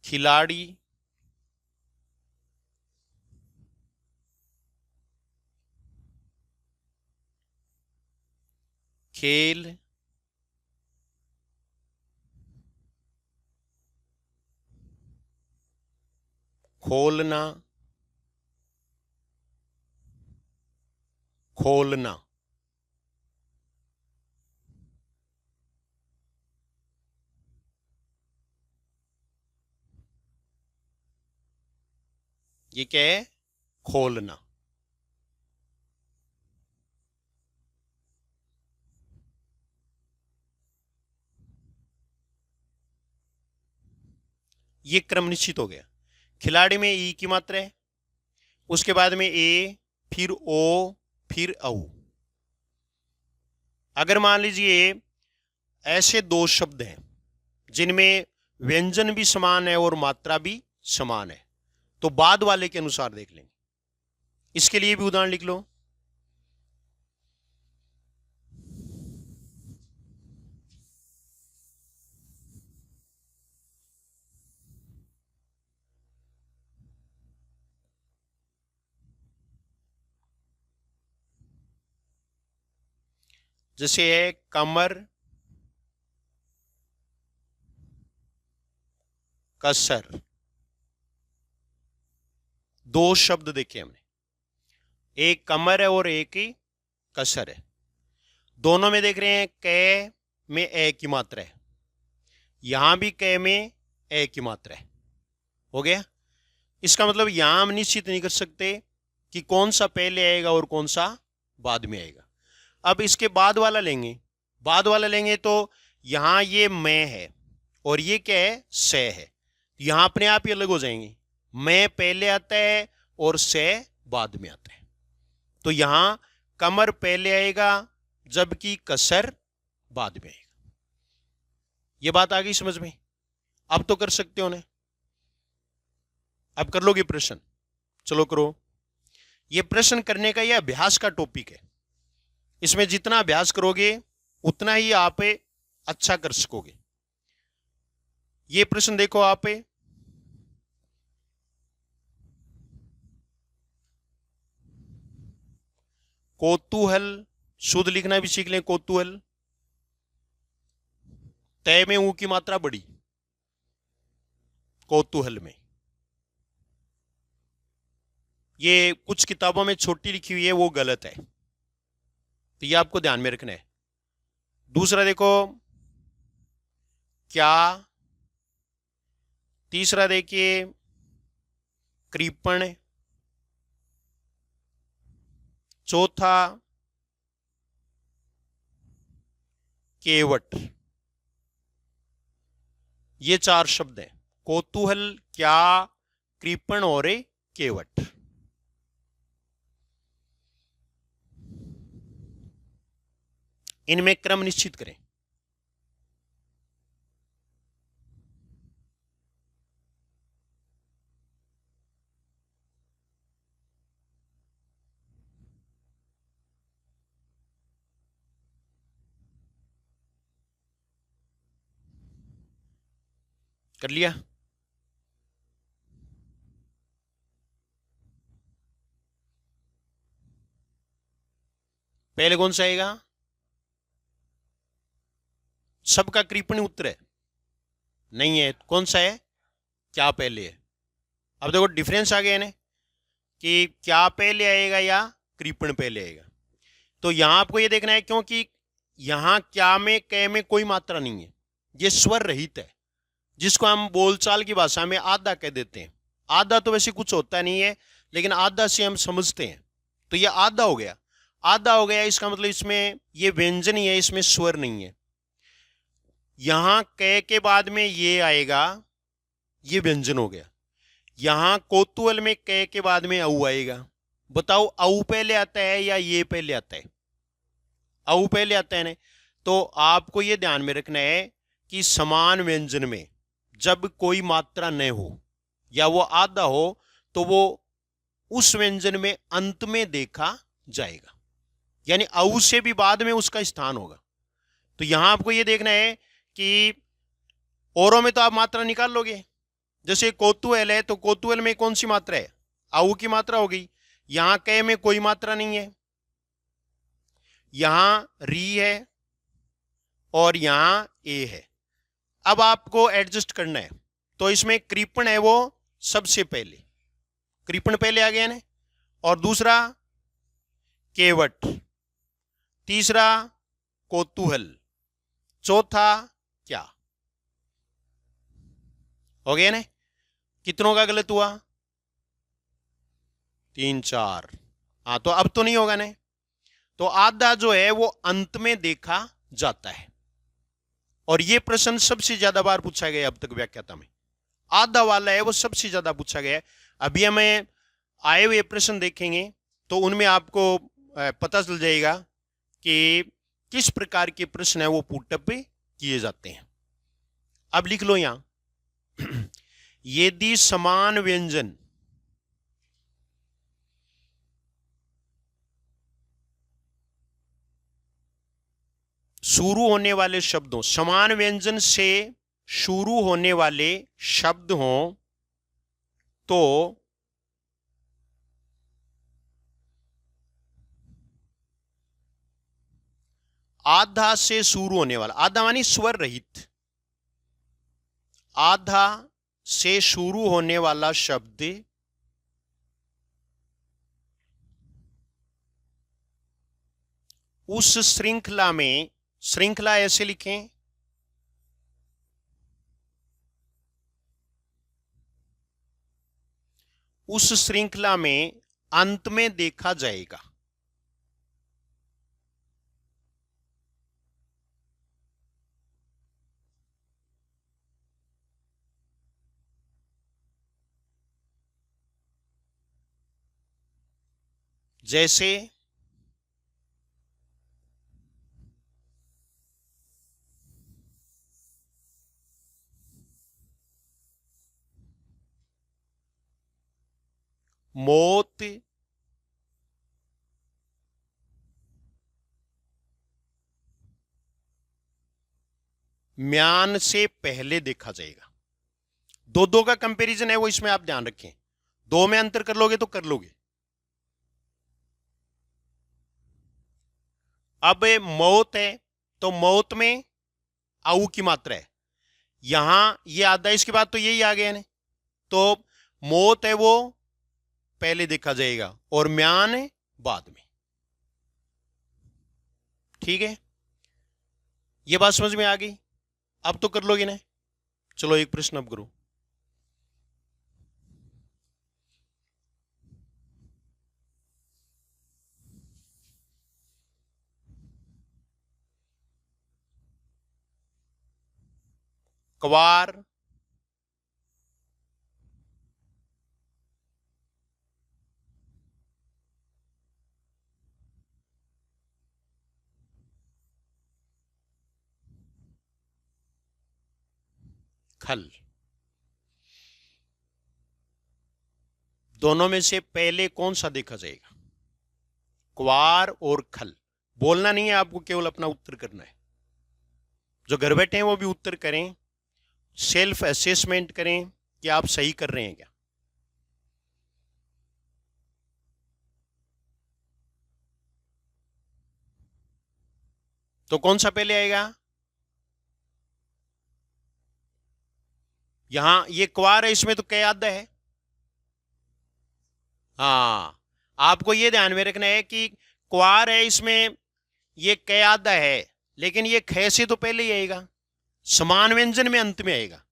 खिलाड़ी, खेल, खोलना, खोलना। ये क्या है? खोलना। ये क्रम निश्चित हो गया। खिलाड़ी में ई की मात्रा है, उसके बाद में ए, फिर ओ, फिर औ। अगर मान लीजिए ऐसे दो शब्द हैं जिनमें व्यंजन भी समान है और मात्रा भी समान है, तो बाद वाले के अनुसार देख लेंगे। इसके लिए भी उदाहरण लिख लो। जैसे है कमर, कसर। दो शब्द देखे हमने, एक कमर है और एक ही कसर है। दोनों में देख रहे हैं कै में ए की मात्रा है, यहां भी कै में ए की मात्रा है। हो गया। इसका मतलब यहां हम निश्चित नहीं कर सकते कि कौन सा पहले आएगा और कौन सा बाद में आएगा। अब इसके बाद वाला लेंगे, बाद वाला लेंगे तो यहां ये मैं है और ये क्या है, से है। यहां अपने आप ही अलग हो जाएंगे, मैं पहले आता है और से बाद में आता है। तो यहां कमर पहले आएगा जबकि कसर बाद में आएगा। ये बात आ गई समझ में? अब तो कर सकते हो ना, अब कर लोगे प्रश्न? चलो करो। ये प्रश्न करने का, यह अभ्यास का टॉपिक है। इसमें जितना अभ्यास करोगे उतना ही आप अच्छा कर सकोगे। ये प्रश्न देखो आप, कौतूहल, शुद्ध लिखना भी सीख लें। कौतूहल, तय में ऊ की मात्रा बड़ी, कौतूहल में। ये कुछ किताबों में छोटी लिखी हुई है, वो गलत है, तो ये आपको ध्यान में रखना है। दूसरा देखो क्या, तीसरा देखिए कृपण, चौथा केवट। ये चार शब्द हैं, कौतूहल, क्या, कृपण और केवट। इनमें क्रम निश्चित करें। कर लिया? पहले कौन सा आएगा? सबका कृपण उत्तर है नहीं है, कौन सा है? क्या पहले है। अब देखो डिफरेंस आ गया ना, कि क्या पहले आएगा या कृपण पहले आएगा। तो यहां आपको ये देखना है, क्योंकि यहां क्या में कै में कोई मात्रा नहीं है, ये स्वर रहित है, जिसको हम बोलचाल की भाषा में आधा कह देते हैं। आधा तो वैसे कुछ होता नहीं है, लेकिन आधा से हम समझते हैं। तो ये आधा हो गया, आधा हो गया, इसका मतलब इसमें ये व्यंजन ही है, इसमें स्वर नहीं है। यहां कै के बाद में ये आएगा, ये व्यंजन हो गया। यहां कौतूहल में कै के बाद में औ आएगा। बताओ औ पहले आता है या ये पहले आता है? औ पहले आता है ना। तो आपको ये ध्यान में रखना है कि समान व्यंजन में जब कोई मात्रा न हो या वो आधा हो, तो वो उस व्यंजन में अंत में देखा जाएगा, यानी औ से भी बाद में उसका स्थान होगा। तो यहां आपको ये देखना है कि औरों में तो आप मात्रा निकाल लोगे, जैसे कौतूहल है तो कौतूहल में कौन सी मात्रा है? औ की मात्रा हो गई। यहां कै में कोई मात्रा नहीं है, यहां री है और यहां ए है। अब आपको एडजस्ट करना है, तो इसमें कृपण है वो सबसे पहले, कृपण पहले आ गया ना। और दूसरा केवट, तीसरा कौतूहल, चौथा क्या। हो गया ना? कितनों का गलत हुआ? 3 4। हाँ, तो अब तो नहीं होगा ना। तो आधा जो है वो अंत में देखा जाता है, और ये प्रश्न सबसे ज्यादा बार पूछा गया अब तक व्याख्याता में। आधा वाला है वो सबसे ज्यादा पूछा गया है। अभी हमें आए हुए प्रश्न देखेंगे तो उनमें आपको पता चल जाएगा कि किस प्रकार के प्रश्न है वो पुटअप किए जाते हैं। अब लिख लो यहां, यदि समान व्यंजन शुरू होने वाले शब्दों, समान व्यंजन से शुरू होने वाले शब्द हों तो आधा से शुरू होने वाला, आधा मानी स्वर रहित, आधा से शुरू होने वाला शब्द उस श्रृंखला में, श्रृंखला ऐसे लिखें, उस श्रृंखला में अंत में देखा जाएगा। जैसे मौत, म्यान से पहले देखा जाएगा। दो दो का कंपैरिजन है वो, इसमें आप ध्यान रखें। दो में अंतर कर लोगे तो कर लोगे। अब मौत है तो मौत में आऊ की मात्रा है, यहां ये आधा, इसके बाद तो यही आ गया ना, तो मौत है वो पहले देखा जाएगा और म्यान है बाद में। ठीक है, ये बात समझ में आ गई? अब तो कर लोगे ना। चलो एक प्रश्न अब करो। क्वार, खल, दोनों में से पहले कौन सा देखा जाएगा? क्वार और खल। बोलना नहीं है आपको, केवल अपना उत्तर करना है। जो घर बैठे हैं वो भी उत्तर करें, सेल्फ असेसमेंट करें कि आप सही कर रहे हैं क्या। तो कौन सा पहले आएगा? यहां ये क्वार है, इसमें तो कयादा है। हाँ, आपको ये ध्यान में रखना है कि क्वार है, इसमें ये कयादा है, लेकिन ये ख से तो पहले ही आएगा, समान व्यंजन में अंत में आएगा।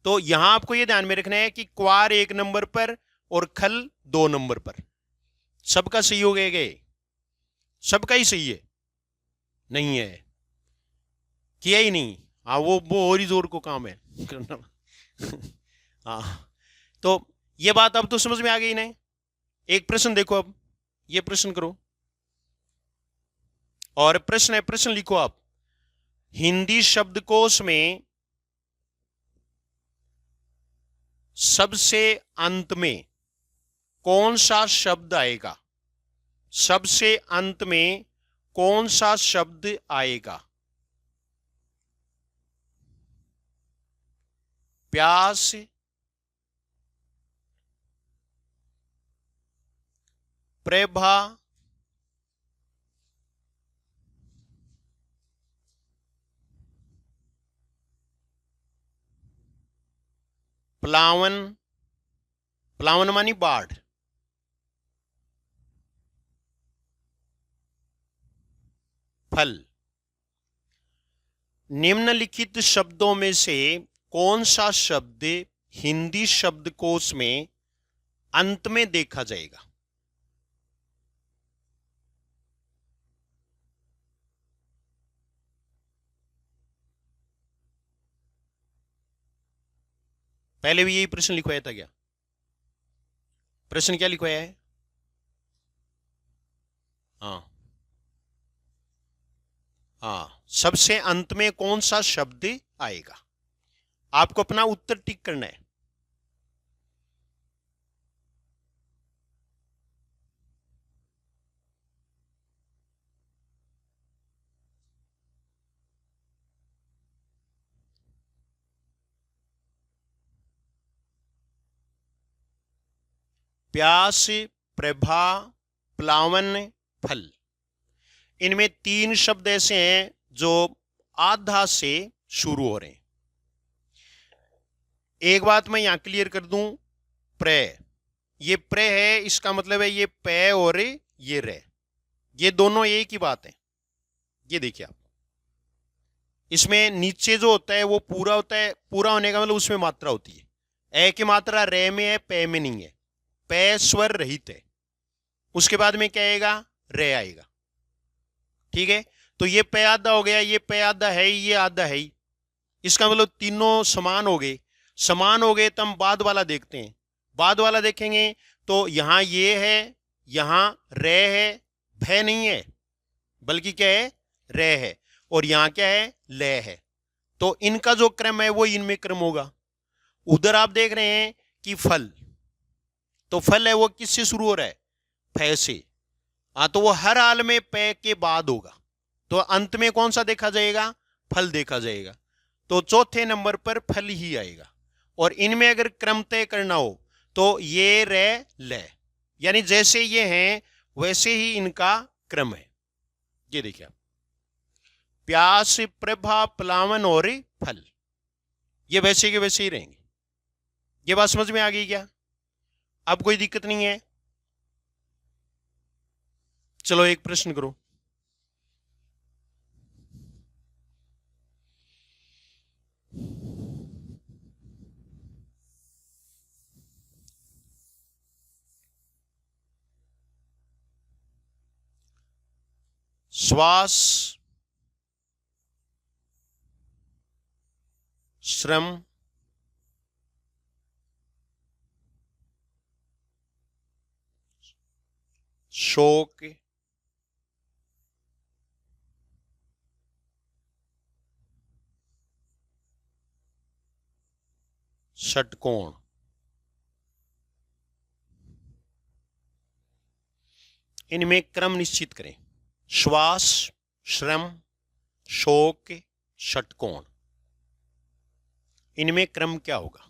तो यहां आपको ये ध्यान में रखना है कि क्वार 1 नंबर पर और खल 2 नंबर पर। सबका सही हो गया? सबका ही सही है? नहीं है, किया ही नहीं। हाँ, वो और ही जोर को काम है करना। हाँ, तो ये बात अब तो समझ में आ गई ना। एक प्रश्न देखो, अब ये प्रश्न करो, और प्रश्न है, प्रश्न लिखो आप। हिंदी शब्दकोश में सबसे अंत में कौन सा शब्द आएगा? सबसे अंत में कौन सा शब्द आएगा? प्यास, प्रभा, प्लावन, प्लावन मानी बाढ़, फल। निम्नलिखित शब्दों में से कौन सा शब्द हिंदी शब्दकोश में अंत में देखा जाएगा? पहले भी यही प्रश्न लिखवाया था क्या? प्रश्न क्या लिखवाया है? हाँ हाँ, सबसे अंत में कौन सा शब्द आएगा? आपको अपना उत्तर टिक करना है। प्यास, प्रभा, प्लावन, फल। इनमें 3 शब्द ऐसे हैं जो आधा से शुरू हो रहे हैं। एक बात मैं यहां क्लियर कर दूं, प्र, ये प्र है, इसका मतलब है ये प और ये रे, ये दोनों एक ही बात है। ये देखिए आप, इसमें नीचे जो होता है वो पूरा होता है, पूरा होने का मतलब उसमें मात्रा होती है। ए की मात्रा रे में है, पे में नहीं है, पे स्वर रहित है। उसके बाद में क्या आएगा, रे आएगा। ठीक है, तो ये पे आधा हो गया, ये पे आधा है ही, ये आधा है ही। इसका मतलब तीनों समान हो गए। समान हो गए तो हम बाद वाला देखते हैं। बाद वाला देखेंगे तो यहां ये है, यहां रे है, भय नहीं है, बल्कि क्या है, रे है, और यहां क्या है, ले है। तो इनका जो क्रम है वो इनमें क्रम होगा। उधर आप देख रहे हैं कि फल, तो फल है वो किससे शुरू हो रहा है, फै से। हाँ, तो वो हर हाल में पे के बाद होगा, तो अंत में कौन सा देखा जाएगा, फल देखा जाएगा। तो चौथे नंबर पर फल ही आएगा। और इनमें अगर क्रम तय करना हो तो ये रे ले, यानी जैसे ये हैं वैसे ही इनका क्रम है। ये देखिए आप, प्यास, प्रभा, प्लावन और फल, ये वैसे के वैसे ही रहेंगे। ये बात समझ में आ गई क्या? अब कोई दिक्कत नहीं है? चलो एक प्रश्न करो। श्वास, श्रम, शोक, षटकोण, इनमें क्रम निश्चित करें। श्वास, श्रम, शोक, षटकोण, इनमें क्रम क्या होगा?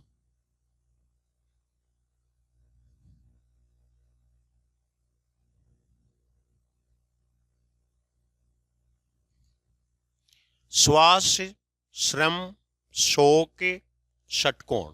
श्वास, श्रम, शोक, षटकोण,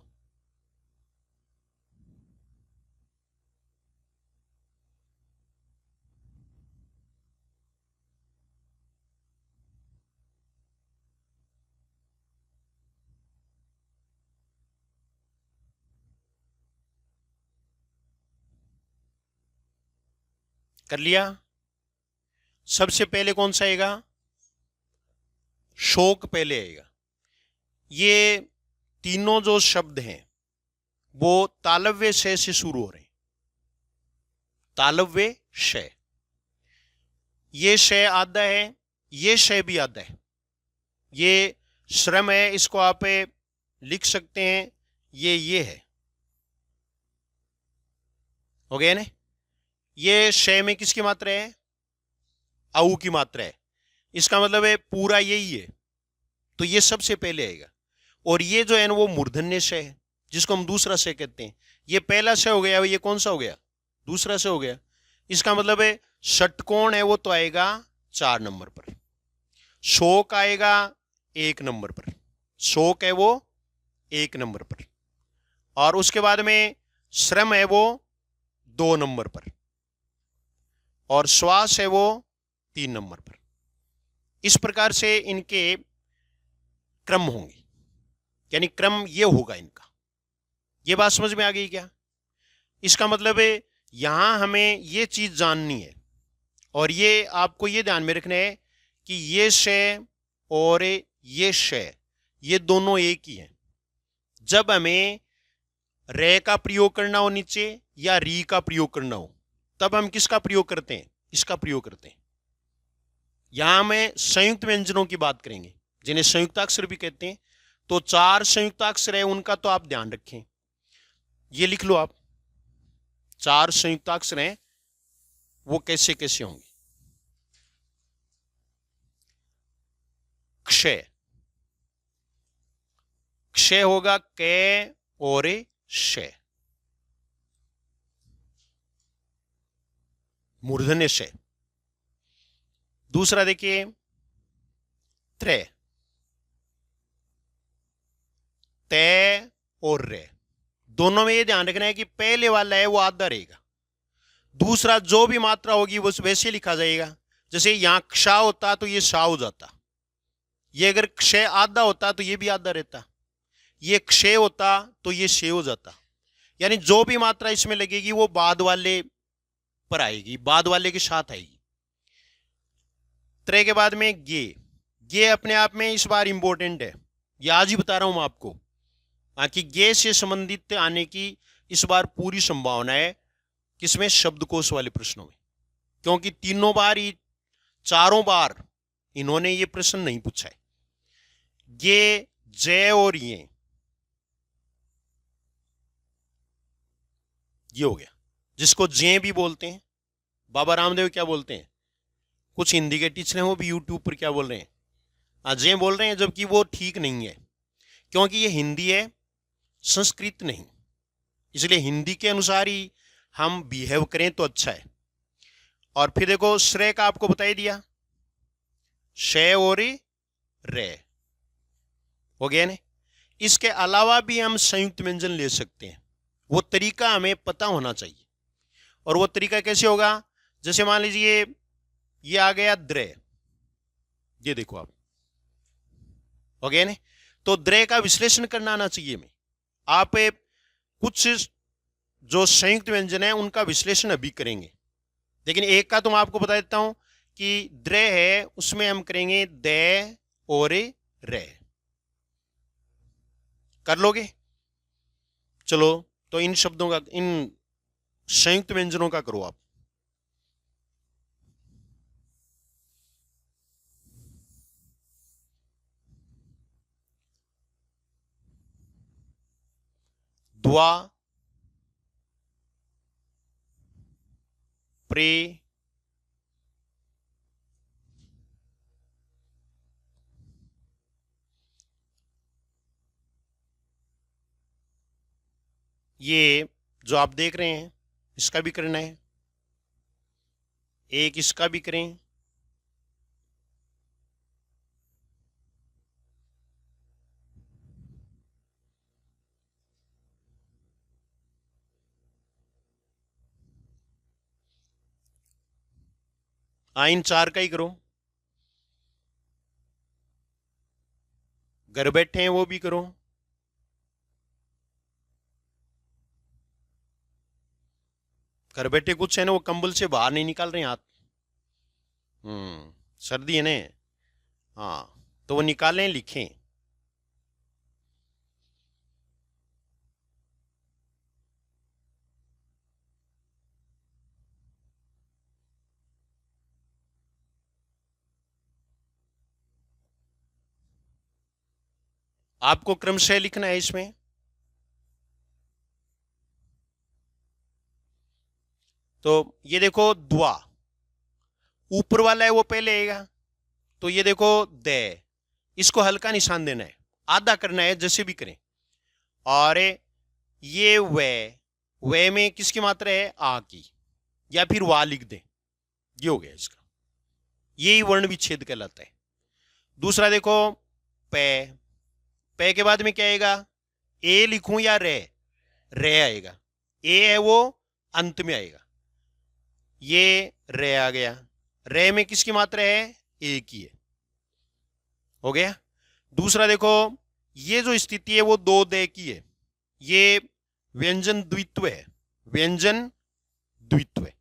कर लिया? सबसे पहले कौन सा आएगा? शोक पहले आएगा। ये तीनों जो शब्द हैं वो तालव्य शय से शुरू हो रहे हैं। तालव्य शय, ये शय आधा है, ये शय भी आधा है। ये श्रम है, इसको आप लिख सकते हैं, ये है, हो गया ना? ये शय में किसकी मात्रा है? औ की मात्रा है। इसका मतलब है पूरा यही है, तो ये सबसे पहले आएगा। और ये जो है ना वो मूर्धन्य शय है, जिसको हम दूसरा शय कहते हैं। ये पहला शय हो गया, ये कौन सा हो गया? दूसरा शय हो गया। इसका मतलब है षटकोण है वो तो आएगा 4 नंबर पर, शोक आएगा 1 नंबर पर, शोक है वो 1 नंबर पर, और उसके बाद में श्रम है वो 2 नंबर पर, और श्वास है वो 3 नंबर पर। इस प्रकार से इनके क्रम होंगे, यानी क्रम ये होगा इनका। ये बात समझ में आ गई क्या? इसका मतलब है यहां हमें ये चीज जाननी है, और ये आपको ये ध्यान में रखना है कि ये शय और ये शय ये दोनों एक ही हैं। जब हमें रे का प्रयोग करना हो नीचे या री का प्रयोग करना हो, तब हम किसका प्रयोग करते हैं? इसका प्रयोग करते हैं। यहां में संयुक्त व्यंजनों की बात करेंगे, जिन्हें संयुक्ताक्षर भी कहते हैं। तो 4 संयुक्ताक्षर है, उनका तो आप ध्यान रखें। ये लिख लो आप, 4 संयुक्ताक्षर हैं, वो कैसे कैसे होंगे। क्षय, क्षय होगा कै और शय, मूर्धन्य शय। दूसरा देखिए त्रय, तय और रे, दोनों में ये ध्यान रखना है कि पहले वाला है वो आधा रहेगा, दूसरा जो भी मात्रा होगी वो वैसे लिखा जाएगा जैसे यहाँ क्षा होता तो ये शा हो जाता, ये अगर क्षय आधा होता तो ये भी आधा रहता, ये क्षय होता तो ये शे हो जाता। यानी जो भी मात्रा इसमें लगेगी वो बाद वाले पर आएगी, बाद वाले के साथ आएगी। त्रय के बाद में गे अपने आप में इस बार इंपॉर्टेंट है, ये आज ही बता रहा हूं मैं आपको। कि गे से संबंधित आने की इस बार पूरी संभावना है, किसमें? शब्दकोश वाले प्रश्नों में, क्योंकि तीनों बार ही, चारों बार इन्होंने ये प्रश्न नहीं पूछा है। गे, जय और ये हो गया, जिसको जे भी बोलते हैं। बाबा रामदेव क्या बोलते हैं? कुछ हिंदी के टीचर हैं वो भी यूट्यूब पर क्या बोल रहे हैं? जे बोल रहे हैं, जबकि वो ठीक नहीं है, क्योंकि ये हिंदी है, संस्कृत नहीं। इसलिए हिंदी के अनुसार ही हम बिहेव करें तो अच्छा है। और फिर देखो, श्रेय का आपको बता ही दिया, शय और रे हो गया ना। इसके अलावा भी हम संयुक्त व्यंजन ले सकते हैं, वो तरीका हमें पता होना चाहिए। और वो तरीका कैसे होगा? जैसे मान लीजिए ये आ गया द्रय, ये देखो आप, हो गया ना। तो द्रय का विश्लेषण करना आना चाहिए हमें। आप कुछ जो संयुक्त व्यंजन है उनका विश्लेषण अभी करेंगे, लेकिन एक का तो मैं आपको बता देता हूं कि द्रय है, उसमें हम करेंगे दे और रे। कर लोगे? चलो, तो इन शब्दों का, इन संयुक्त व्यंजनों का करो आप। द्वा, प्रे, ये जो आप देख रहे हैं इसका भी करना है, एक इसका भी करें, इन चार का ही करो। घर बैठे हैं वो भी करो। घर बैठे कुछ है ना, वो कंबल से बाहर नहीं निकाल रहे हाथ, सर्दी है ना, हाँ, तो वो निकालें, लिखें। आपको क्रमशः लिखना है इसमें। तो ये देखो, द्वा ऊपर वाला है वो पहले आएगा, तो ये देखो दे, इसको हल्का निशान देना है, आधा करना है, जैसे भी करें। और ये वे में किसकी मात्रा है? आ की, या फिर वा लिख दें, ये हो गया इसका, यही वर्ण विच्छेद कहलाता है। दूसरा देखो, पे, पे के बाद में क्या आएगा? ए लिखूं या रे? रे आएगा। ए है वो अंत में आएगा, ये रे आ गया। रे में किसकी मात्रा है? ए की है, हो गया। दूसरा देखो, ये जो स्थिति है वो दो दे की है, ये व्यंजन द्वित्व है, व्यंजन द्वित्व है।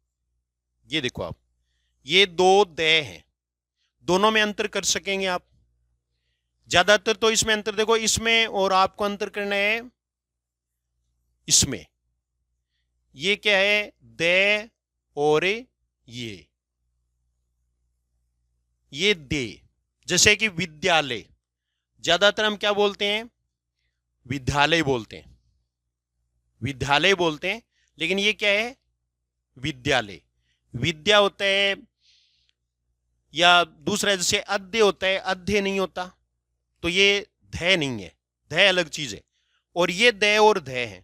ये देखो आप, ये दो दे हैं, दोनों में अंतर कर सकेंगे आप। ज्यादातर तो इसमें अंतर देखो, इसमें, और आपको अंतर करना है इसमें। ये क्या है? दे और ये दे। जैसे कि विद्यालय, ज्यादातर हम क्या बोलते हैं? विद्यालय बोलते हैं, विद्यालय बोलते हैं, लेकिन ये क्या है? विद्यालय। विद्या होता है, या दूसरा जैसे अध्य होता है, अध्य नहीं होता, तो ये ध नहीं है, ध अलग चीज है। और ये द और ध है,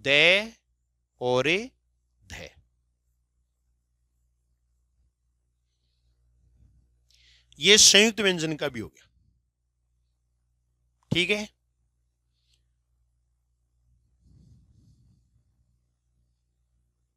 द और ध। ये संयुक्त व्यंजन का भी हो गया, ठीक है।